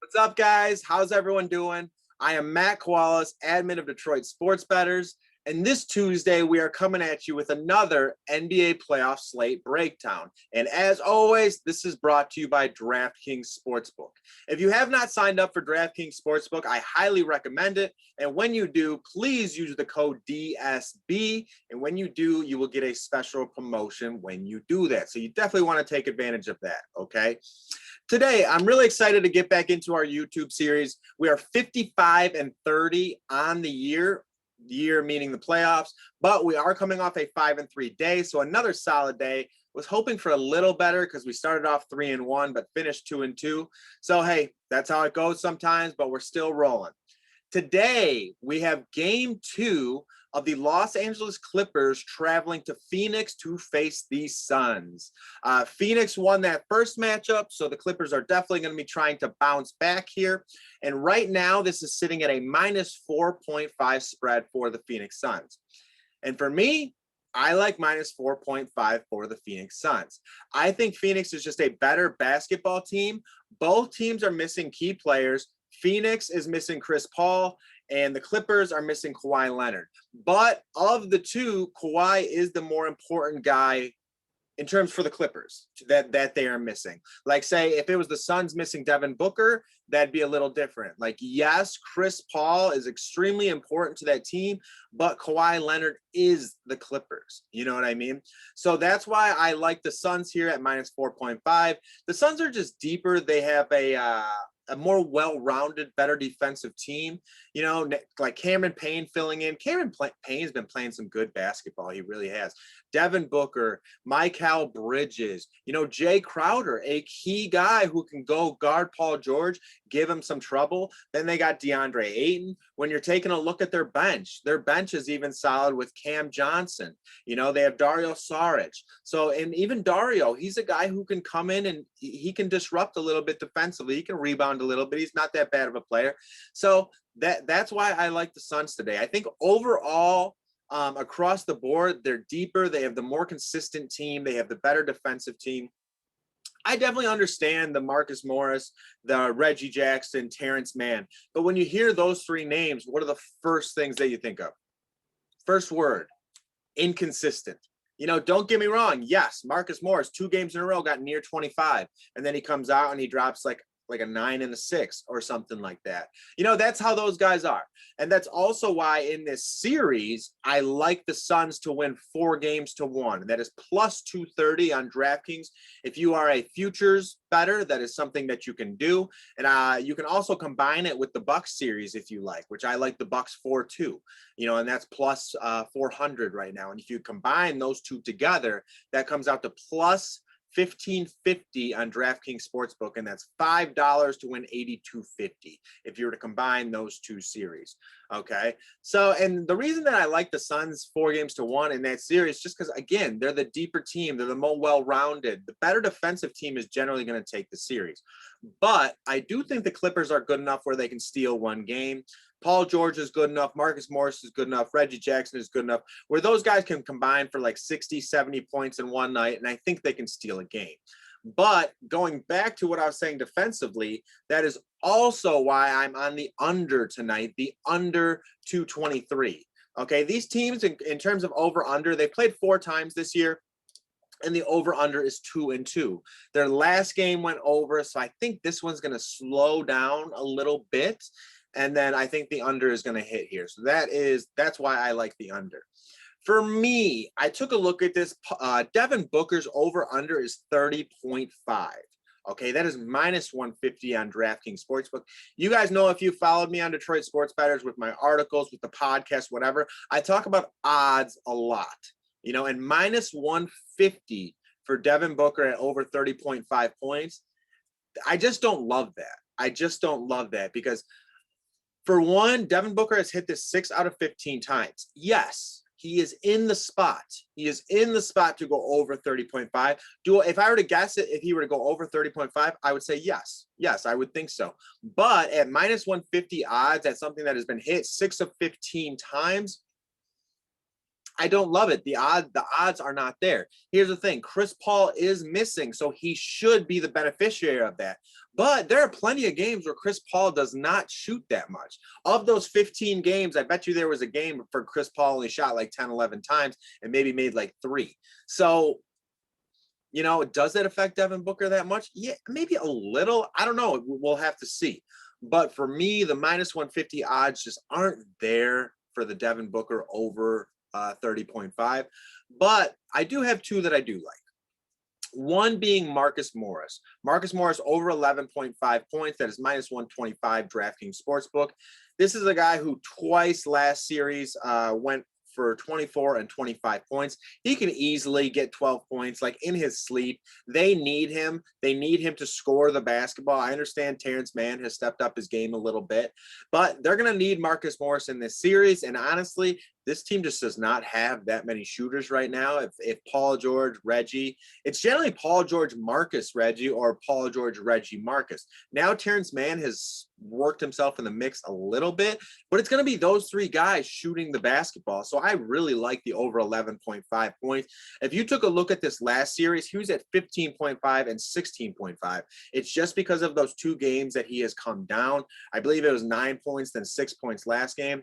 What's up, guys? How's everyone doing? I am Matt Kowalis, admin of Detroit Sports Bettors, and this Tuesday we are coming at you with another NBA playoff slate breakdown. And as always, this is brought to you by DraftKings Sportsbook. If you have not signed up for DraftKings Sportsbook, I highly recommend it. And when you do, please use the code DSB. And when you do, you will get a special promotion when you do that. So you definitely want to take advantage of that, okay? Today, I'm really excited to get back into our YouTube series. We are 55-30 on the year meaning the playoffs, but we are coming off a 5-3 day, so another solid day. Was hoping for a little better because we started off 3-1, but finished 2-2. So hey, that's how it goes sometimes, but we're still rolling. Today, we have game 2 of the Los Angeles Clippers traveling to Phoenix to face the Suns. Phoenix won that first matchup, so the Clippers are definitely going to be trying to bounce back here. And right now, this is sitting at a minus 4.5 spread for the Phoenix Suns. And for me, I like minus 4.5 for the Phoenix Suns. I think Phoenix is just a better basketball team. Both teams are missing key players. Phoenix is missing Chris Paul, and the Clippers are missing Kawhi Leonard. But of the two, Kawhi is the more important guy in terms for the Clippers that they are missing. Like, say, if it was the Suns missing Devin Booker, that'd be a little different. Like, yes, Chris Paul is extremely important to that team, but Kawhi Leonard is the Clippers. You know what I mean? So that's why I like the Suns here at minus 4.5. The Suns are just deeper. They have a more well-rounded, better defensive team. You know, like Cameron Payne filling in. Cameron Payne's been playing some good basketball. He really has. Devin Booker, Mikal Bridges, Jay Crowder, a key guy who can go guard Paul George, give him some trouble. Then they got DeAndre Ayton. When you're taking a look at their bench is even solid with Cam Johnson. They have Dario Saric. So, and even Dario, he's a guy who can come in and he can disrupt a little bit defensively. He can rebound a little bit. He's not that bad of a player. So that's why I like the Suns today. I think overall, across the board, they're deeper. They have the more consistent team. They have the better defensive team. I definitely understand the Marcus Morris, the Reggie Jackson, Terrence Mann. But when you hear those three names, what are the first things that you think of? First word, inconsistent. Don't get me wrong. Yes, Marcus Morris, 2 games in a row, got near 25. And then he comes out and he drops like a 9 and a 6 or something like that. That's how those guys are. And that's also why in this series, I like the Suns to win 4-1. That is plus 230 on DraftKings. If you are a futures bettor, that is something that you can do. And you can also combine it with the Bucks series if you like, which I like the Bucks 4-2, and that's plus 400 right now. And if you combine those two together, that comes out to plus $15.50 on DraftKings Sportsbook, and that's $5 to win $82.50 if you were to combine those two series. Okay, so and the reason that I like the Suns 4-1 in that series, just because again they're the deeper team, they're the more well-rounded. The better defensive team is generally going to take the series, but I do think the Clippers are good enough where they can steal one game. Paul George is good enough. Marcus Morris is good enough. Reggie Jackson is good enough where those guys can combine for like 60, 70 points in one night, and I think they can steal a game. But going back to what I was saying defensively, that is also why I'm on the under tonight, the under 223. Okay, these teams in terms of over-under, they played 4 times this year, and the over-under is 2-2. Their last game went over, so I think this one's going to slow down a little bit. And then I think the under is going to hit here. So that's why I like the under. For me, I took a look at this. Devin Booker's over-under is 30.5. Okay, that is minus 150 on DraftKings Sportsbook. You guys know, if you followed me on Detroit Sports Bettors with my articles, with the podcast, whatever, I talk about odds a lot. And minus 150 for Devin Booker at over 30.5 points. I just don't love that. Because for one, Devin Booker has hit this 6 out of 15 times. Yes, he is in the spot. He is in the spot to go over 30.5. If I were to guess it, if he were to go over 30.5, I would say yes. Yes, I would think so. But at minus 150 odds, that's something that has been hit 6 of 15 times. I don't love it. The odds are not there. Here's the thing. Chris Paul is missing, so he should be the beneficiary of that. But there are plenty of games where Chris Paul does not shoot that much. Of those 15 games, I bet you there was a game for Chris Paul only shot like 10, 11 times and maybe made like 3. So, does it affect Devin Booker that much? Yeah, maybe a little. I don't know. We'll have to see. But for me, the minus 150 odds just aren't there for the Devin Booker over 30.5. But I do have 2 that I do like. One being Marcus Morris. Marcus Morris over 11.5 points. That is minus 125 DraftKings Sportsbook. This is a guy who twice last series went for 24 and 25 points. He can easily get 12 points like in his sleep. They need him. They need him to score the basketball. I understand Terrence Mann has stepped up his game a little bit, but they're going to need Marcus Morris in this series. And honestly, this team just does not have that many shooters right now. If Paul George, Reggie, it's generally Paul George, Marcus, Reggie, or Paul George, Reggie, Marcus. Now Terrence Mann has worked himself in the mix a little bit, but it's going to be those 3 guys shooting the basketball. So I really like the over 11.5 points. If you took a look at this last series, he was at 15.5 and 16.5. It's just because of those 2 games that he has come down. I believe it was 9 points, then 6 points last game.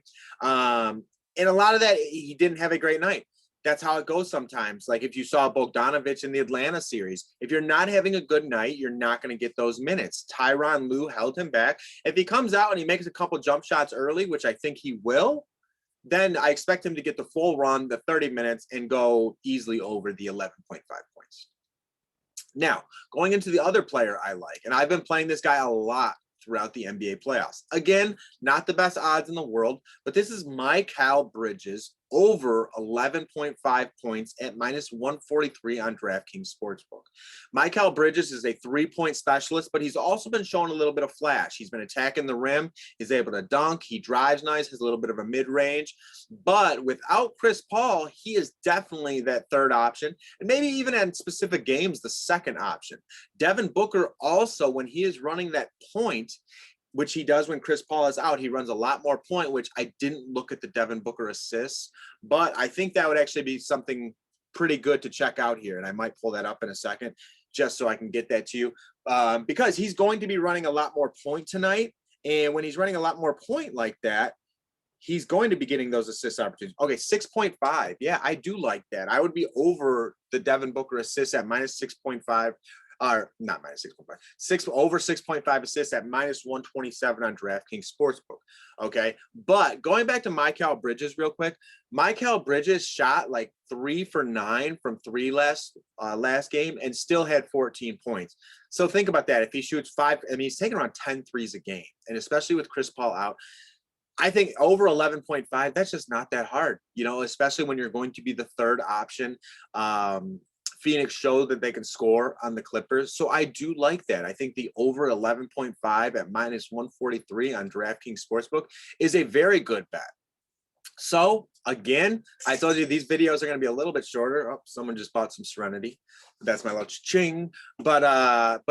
And a lot of that, he didn't have a great night. That's how it goes sometimes. Like if you saw Bogdanovic in the Atlanta series, if you're not having a good night, you're not going to get those minutes. Tyronn Lue held him back. If he comes out and he makes a couple jump shots early, which I think he will, then I expect him to get the full run, the 30 minutes, and go easily over the 11.5 points. Now, going into the other player I like, and I've been playing this guy a lot throughout the NBA playoffs. Again, not the best odds in the world, but this is Mikal Bridges over 11.5 points at minus 143 on DraftKings Sportsbook. Mikal Bridges is a 3-point specialist, but he's also been showing a little bit of flash. He's been attacking the rim. He's able to dunk. He drives nice, has a little bit of a mid-range. But without Chris Paul, he is definitely that third option, and maybe even in specific games, the second option. Devin Booker also, when he is running that point, which he does when Chris Paul is out, he runs a lot more point, which I didn't look at the Devin Booker assists, but I think that would actually be something pretty good to check out here. And I might pull that up in a second just so I can get that to you because he's going to be running a lot more point tonight. And when he's running a lot more point like that, he's going to be getting those assist opportunities. Okay, 6.5. Yeah, I do like that. I would be over the Devin Booker assists at minus 6.5. Or not minus 6.5, over 6.5 assists at minus 127 on DraftKings Sportsbook. Okay. But going back to Mikal Bridges real quick, Mikal Bridges shot like 3 for 9 from 3 last game and still had 14 points. So think about that. If he shoots 5, I mean, he's taking around 10 threes a game. And especially with Chris Paul out, I think over 11.5, that's just not that hard, especially when you're going to be the third option. Phoenix showed that they can score on the Clippers. So I do like that. I think the over 11.5 at minus 143 on DraftKings Sportsbook is a very good bet. So again, I told you these videos are going to be a little bit shorter. Oh, someone just bought some Serenity. That's my little ching. But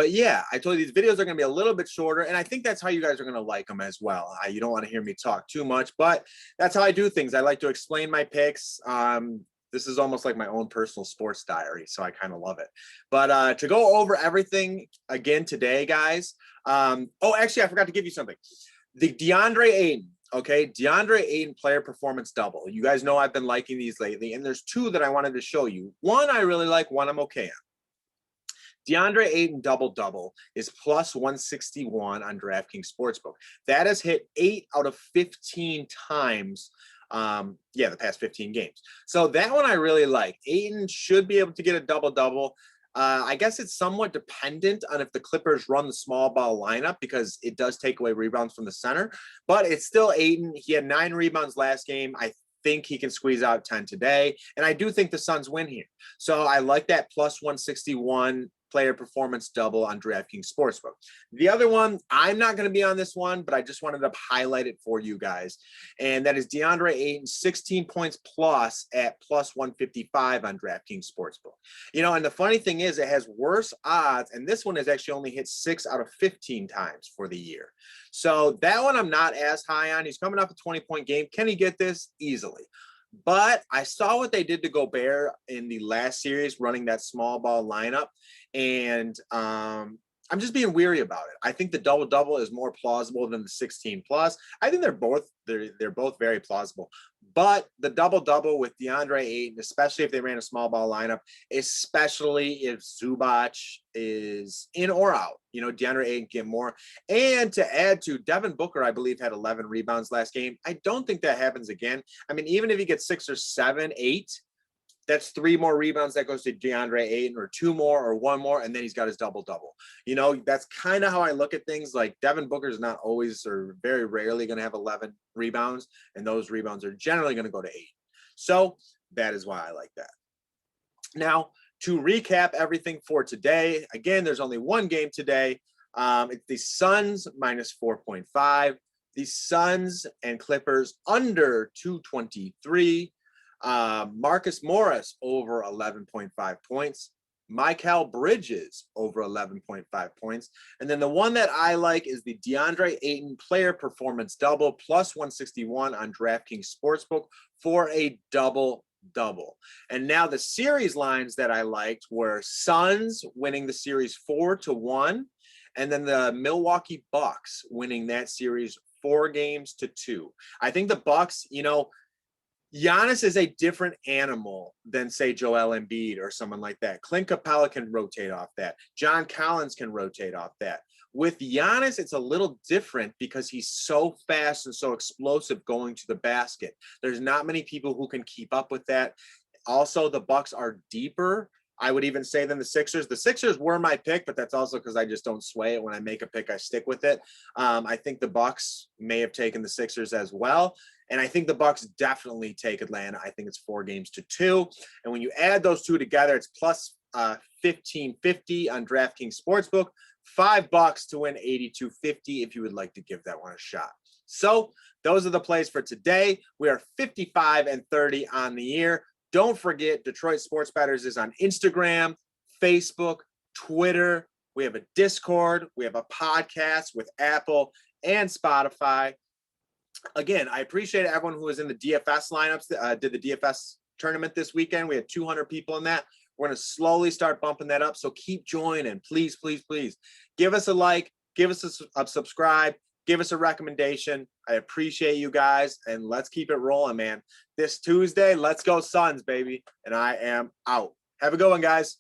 yeah, I told you these videos are going to be a little bit shorter, and I think that's how you guys are going to like them as well. You don't want to hear me talk too much, but that's how I do things. I like to explain my picks. This is almost like my own personal sports diary, so I kind of love it. But to go over everything again today, guys. Actually, I forgot to give you something. The DeAndre Ayton, okay? DeAndre Ayton player performance double. You guys know I've been liking these lately, and there's 2 that I wanted to show you. One I really like, one I'm okay on. DeAndre Ayton double-double is plus 161 on DraftKings Sportsbook. That has hit 8 out of 15 times the past 15 games. So that one I really like. Ayton should be able to get a double-double. I guess it's somewhat dependent on if the Clippers run the small ball lineup because it does take away rebounds from the center, but it's still Ayton. He had 9 rebounds last game. I think he can squeeze out 10 today, and I do think the Suns win here. So I like that plus 161 player performance double on DraftKings Sportsbook. The other one, I'm not going to be on this one, but I just wanted to highlight it for you guys. And that is DeAndre Ayton, 16 points plus at plus 155 on DraftKings Sportsbook. And the funny thing is it has worse odds, and this one has actually only hit 6 out of 15 times for the year. So that one I'm not as high on. He's coming off a 20-point game. Can he get this? Easily. But I saw what they did to Gobert in the last series, running that small ball lineup, and I'm just being weary about it. I think the double-double is more plausible than the 16 plus. I think they're both very plausible. But the double-double with DeAndre Ayton, especially if they ran a small ball lineup, especially if Zubac is in or out, DeAndre Ayton can get more. And to add to, Devin Booker, I believe, had 11 rebounds last game. I don't think that happens again. I mean, even if he gets 6 or 7, 8, that's 3 more rebounds that goes to DeAndre Ayton, or 2 more or 1 more, and then he's got his double-double. That's kind of how I look at things. Like, Devin Booker is not always or very rarely going to have 11 rebounds, and those rebounds are generally going to go to Ayton. So that is why I like that. Now, to recap everything for today, again, there's only one game today. It's the Suns minus 4.5, the Suns and Clippers under 223. Marcus Morris over 11.5 points, Mikal Bridges over 11.5 points. And then the one that I like is the DeAndre Ayton player performance double plus 161 on DraftKings Sportsbook for a double-double. And now the series lines that I liked were Suns winning the series 4-1, and then the Milwaukee Bucks winning that series 4-2. I think the Bucks, Giannis is a different animal than, say, Joel Embiid or someone like that. Clint Capella can rotate off that. John Collins can rotate off that. With Giannis, it's a little different because he's so fast and so explosive going to the basket. There's not many people who can keep up with that. Also, the Bucks are deeper, I would even say, than the Sixers. The Sixers were my pick, but that's also because I just don't sway it. When I make a pick, I stick with it. I think the Bucks may have taken the Sixers as well. And I think the Bucks definitely take Atlanta. I think it's 4-2. And when you add those two together, it's plus 1550 on DraftKings Sportsbook. $5 to win 8250 if you would like to give that one a shot. So those are the plays for today. We are 55-30 on the year. Don't forget, Detroit Sports Bettors is on Instagram, Facebook, Twitter. We have a Discord. We have a podcast with Apple and Spotify. Again, I appreciate everyone who was in the DFS lineups, did the DFS tournament this weekend. We had 200 people in that. We're going to slowly start bumping that up. So keep joining. Please, please, please. Give us a like. Give us a subscribe. Give us a recommendation. I appreciate you guys. And let's keep it rolling, man. This Tuesday, let's go Suns, baby. And I am out. Have a good one, guys.